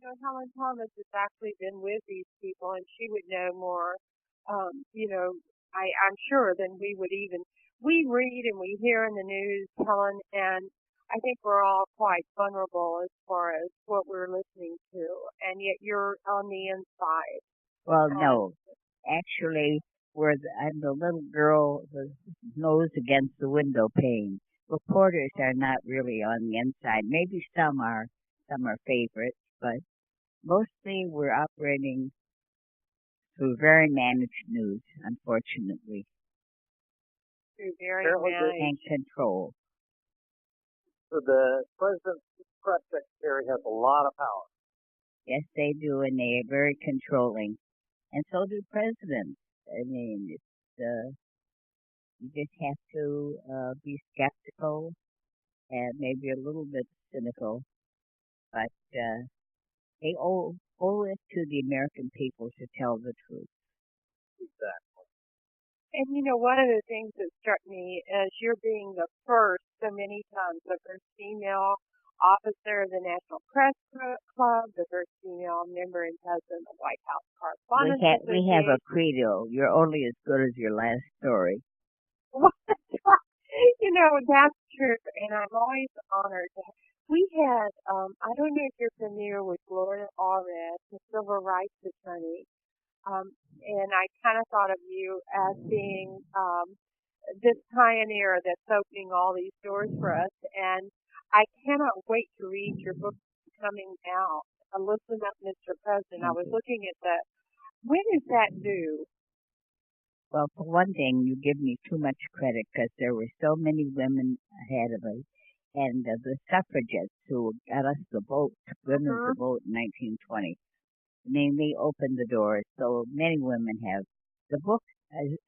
Helen Thomas has actually been with these people, and she would know more, you know, I'm sure than we would even. We read and we hear in the news, Helen, and I think we're all quite vulnerable as far as what we're listening to, and yet you're on the inside. Well, no. Actually, I'm the little girl with nose against the window pane. Reporters are not really on the inside. Maybe some are favorites, but mostly we're operating through very managed news, unfortunately. Through very managed. And control. So the president's press secretary has a lot of power. Yes, they do, and they are very controlling. And so do presidents. I mean, you just have to be skeptical and maybe a little bit cynical, but they owe it to the American people to tell the truth. Exactly. And one of the things that struck me is you're being the first so many times, the first female officer of the National Press Club, the first female member and president of the White House Correspondents Association. We have a credo. You're only as good as your last story. That's true, and I'm always honored. We had, I don't know if you're familiar with Gloria Allred, the civil rights attorney, and I kind of thought of you as being this pioneer that's opening all these doors for us, and I cannot wait to read your book coming out. Listen Up, Mr. President. I was looking at that. When is that due? Well, for one thing, you give me too much credit because there were so many women ahead of us. And the suffragettes who got us the vote, women to vote in 1920. I mean, they opened the doors. So many women have. The book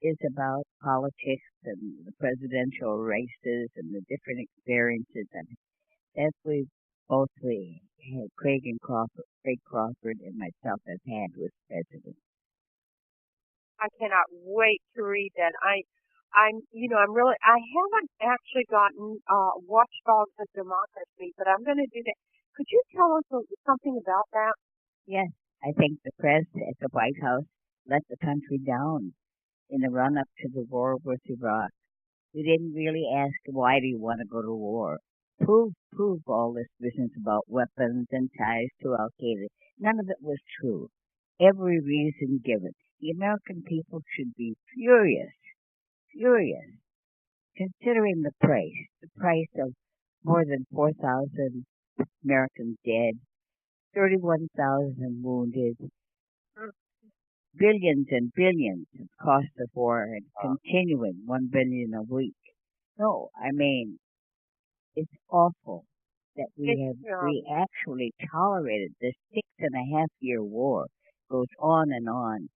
is about politics and the presidential races and the different experiences. And that's Craig Crawford and myself have had with presidents. I cannot wait to read that. I haven't actually gotten Watchdogs of Democracy, but I'm going to do that. Could you tell us something about that? Yes, I think the press at the White House let the country down in the run-up to the war with Iraq. We didn't really ask, why do you want to go to war? Prove all this business about weapons and ties to Al-Qaeda. None of it was true. Every reason given. The American people should be furious, considering the price of more than 4,000 Americans dead, 31,000 wounded, billions and billions of cost of war, and continuing $1 billion a week. No, I mean, it's awful that we actually tolerated this 6.5-year war. Goes on and on.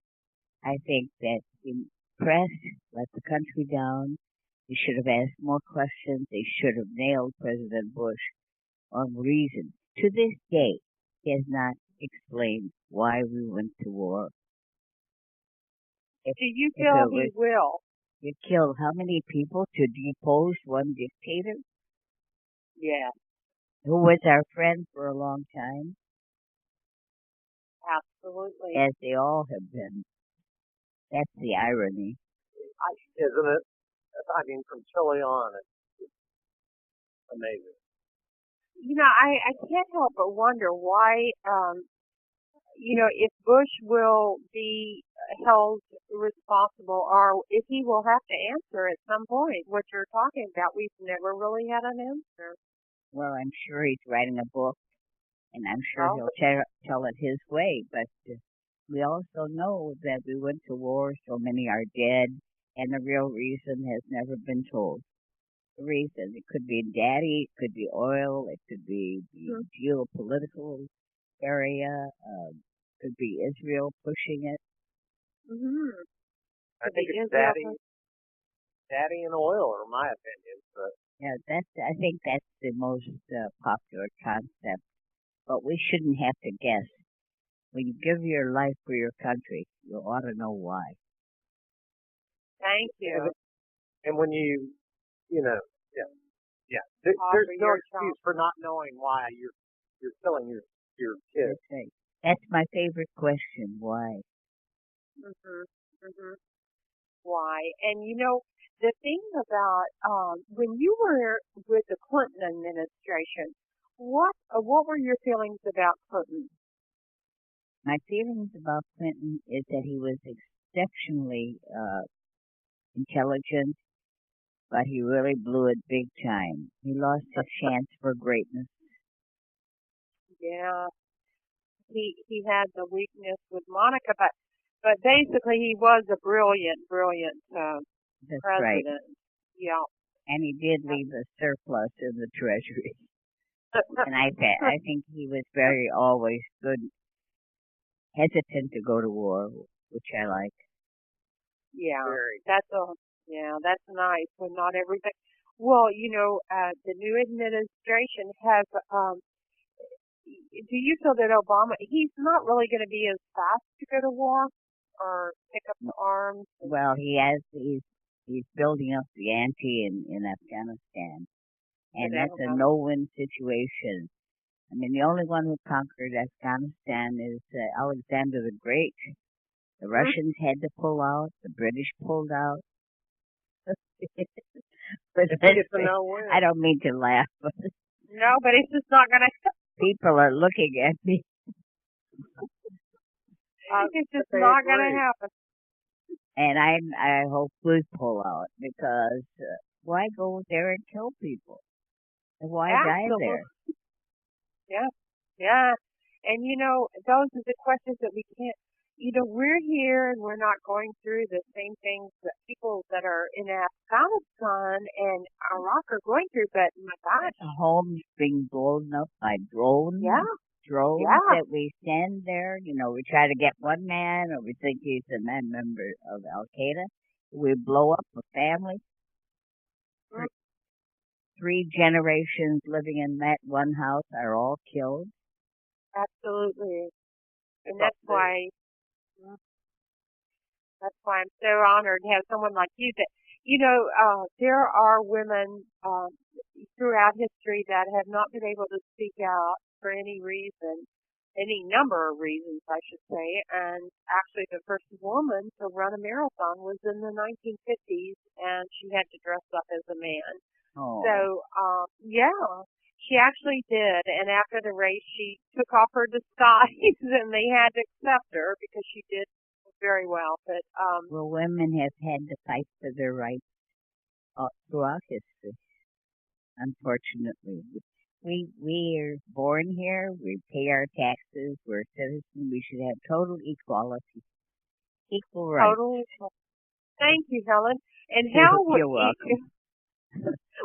I think that the press let the country down. They should have asked more questions. They should have nailed President Bush on reason. To this day, he has not explained why we went to war. Do you feel he will? You killed how many people to depose one dictator? Yeah. Who was our friend for a long time? Absolutely. As they all have been. That's the irony. Isn't it? I mean, from Chile on, it's amazing. I can't help but wonder why, if Bush will be held responsible or if he will have to answer at some point what you're talking about. We've never really had an answer. Well, I'm sure he's writing a book, and I'm sure he'll tell it his way, but we also know that we went to war, so many are dead, and the real reason has never been told. The reason, it could be daddy, it could be oil, it could be the geopolitical area, could be Israel pushing it. Mm-hmm. I think it's daddy and oil, in my opinion. But yeah, I think that's the most popular concept, but we shouldn't have to guess. When you give your life for your country, you ought to know why. Thank you. And when there's no excuse for not knowing why you're killing your kids. That's right. That's my favorite question. Why? Mhm. Mhm. Why? And the thing about when you were with the Clinton administration, what were your feelings about Clinton? My feelings about Clinton is that he was exceptionally intelligent, but he really blew it big time. He lost his chance for greatness. Yeah, he had the weakness with Monica, but basically he was a brilliant That's right. president. Yeah. And he did leave a surplus in the Treasury. And I think he was very always good, hesitant to go to war, which I like. Yeah, Very. that's nice. But not everything. Well, the new administration has. Do you feel that Obama? He's not really going to be as fast to go to war or pick up the arms. Well, he's building up the ante in Afghanistan, and that's a no-win situation. I mean, the only one who conquered Afghanistan is Alexander the Great. The Russians had to pull out. The British pulled out. But I don't mean to laugh. But no, but it's just not going to. People are looking at me. It's just not going to happen. And I hope we pull out because why go there and kill people? And why die there? Yeah. And those are the questions that we can't. We're here and we're not going through the same things that people that are in Afghanistan and Iraq are going through. But my gosh, homes being blown up by drones. Yeah. Drones that we send there. We try to get one man, or we think he's a member of Al Qaeda. We blow up a family. 3 generations living in that one house are all killed. Absolutely, and that's why I'm so honored to have someone like you. That there are women throughout history that have not been able to speak out for any reason, any number of reasons, I should say. And actually, the first woman to run a marathon was in the 1950s, and she had to dress up as a man. Oh. So, she actually did. And after the race, she took off her disguise, and they had to accept her because she did very well. But well, women have had to fight for their rights throughout history. Unfortunately, we are born here. We pay our taxes. We're citizens. We should have total equality, equal rights. Total. Thank you, Helen. And how would you're welcome.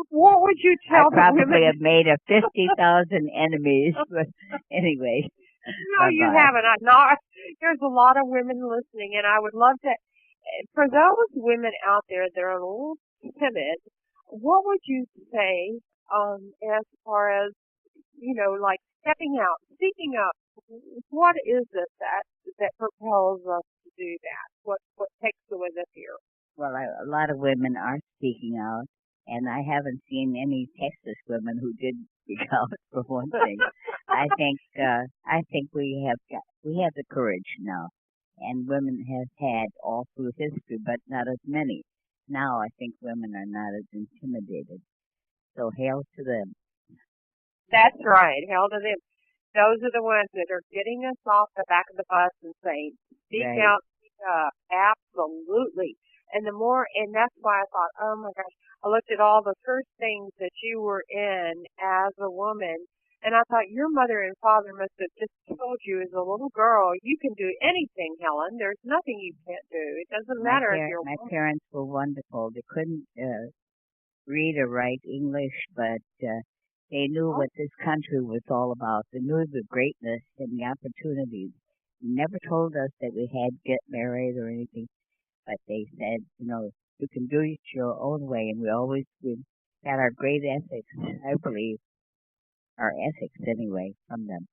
What would you tell the women? I probably have made 50,000 enemies, but anyway. No, you haven't. There's a lot of women listening, and I would love to. For those women out there that are a little timid, what would you say as far as like stepping out, speaking up? What is it that propels us to do that? What takes away the fear? Well, a lot of women are speaking out. And I haven't seen any Texas women who did speak out, for one thing. I think we have the courage now, and women have had all through history, but not as many. Now I think women are not as intimidated. So hail to them. That's right. Hail to them. Those are the ones that are getting us off the back of the bus and saying, speak out, speak up. Absolutely. And that's why I thought, oh my gosh, I looked at all the first things that you were in as a woman, and I thought your mother and father must have just told you as a little girl, you can do anything, Helen. There's nothing you can't do. It doesn't matter if you're a woman. My parents were wonderful. They couldn't read or write English, but they knew what this country was all about. They knew the greatness and the opportunities. They never told us that we had to get married or anything. But they said, you can do it your own way, and we got our great ethics, I believe, our ethics anyway, from them.